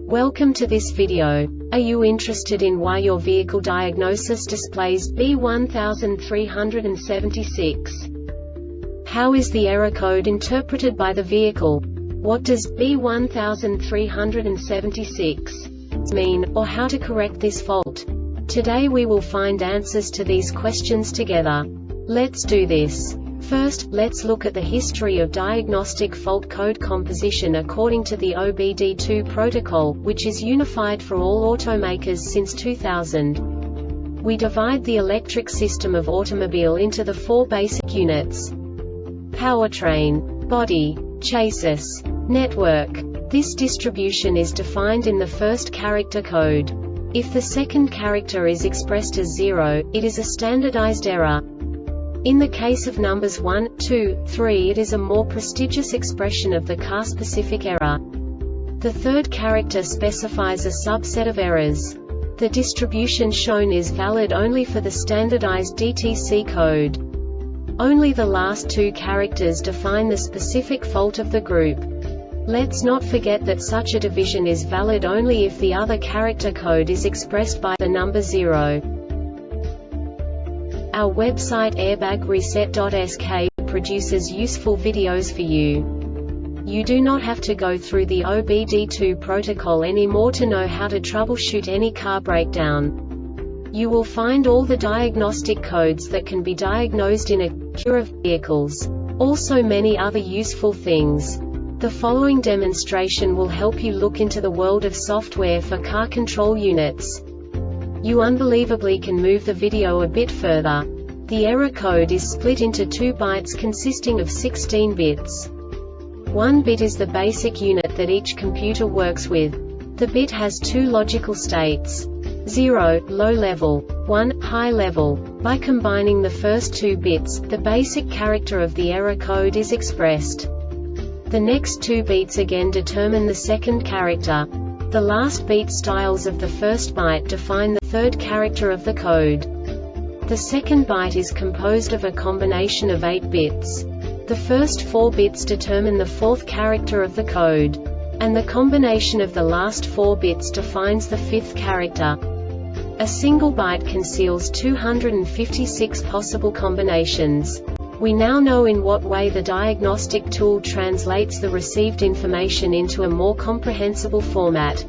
Welcome to this video. Are you interested in why your vehicle diagnosis displays B1376? How is the error code interpreted by the vehicle? What does B1376 mean, or how to correct this fault? Today we will find answers to these questions together. Let's do this. First, let's look at the history of diagnostic fault code composition according to the OBD2 protocol, which is unified for all automakers since 2000. We divide the electric system of automobile into the four basic units: powertrain, body, chassis, network. This distribution is defined in the first character code. If the second character is expressed as 0, it is a standardized error. In the case of numbers 1, 2, 3, it is a more prestigious expression of the Acura-specific error. The third character specifies a subset of errors. The distribution shown is valid only for the standardized DTC code. Only the last two characters define the specific fault of the group. Let's not forget that such a division is valid only if the other character code is expressed by the number 0. Our website airbagreset.sk produces useful videos for you. You do not have to go through the OBD2 protocol anymore to know how to troubleshoot any car breakdown. You will find all the diagnostic codes that can be diagnosed in Acura vehicles. Also many other useful things. The following demonstration will help you look into the world of software for car control units. You unbelievably can move the video a bit further. The error code is split into 2 bytes consisting of 16 bits. 1 bit is the basic unit that each computer works with. The bit has 2 logical states: 0, low level, 1, high level. By combining the first 2 bits, the basic character of the error code is expressed. The next 2 beats again determine the second character. The last beat styles of the first byte define the third character of the code. The second byte is composed of a combination of 8 bits. The first 4 bits determine the fourth character of the code. And the combination of the last 4 bits defines the fifth character. A single byte conceals 256 possible combinations. We now know in what way the diagnostic tool translates the received information into a more comprehensible format.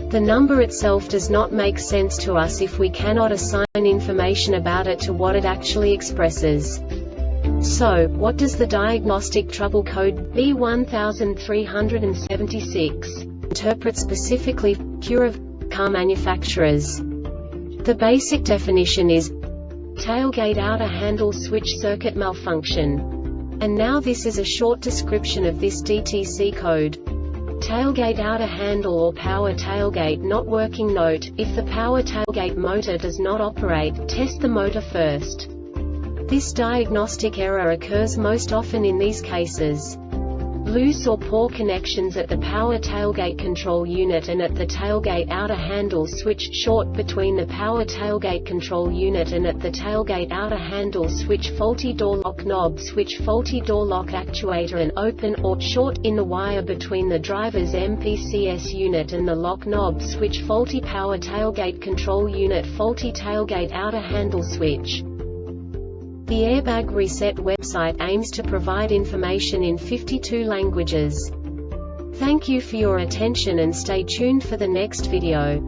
The number itself does not make sense to us if we cannot assign information about it to what it actually expresses. So, what does the diagnostic trouble code B1376 interpret specifically for Acura car manufacturers? The basic definition is tailgate outer handle switch circuit malfunction. And now this is a short description of this DTC code. Tailgate outer handle or power tailgate not working. Note: if the power tailgate motor does not operate, test the motor first. This diagnostic error occurs most often in these cases: loose or poor connections at the power tailgate control unit and at the tailgate outer handle switch, short between the power tailgate control unit and at the tailgate outer handle switch, faulty door lock knob switch, faulty door lock actuator, and open or short in the wire between the driver's MPCS unit and the lock knob switch, faulty power tailgate control unit, faulty tailgate outer handle switch. The Airbag Reset website aims to provide information in 52 languages. Thank you for your attention and stay tuned for the next video.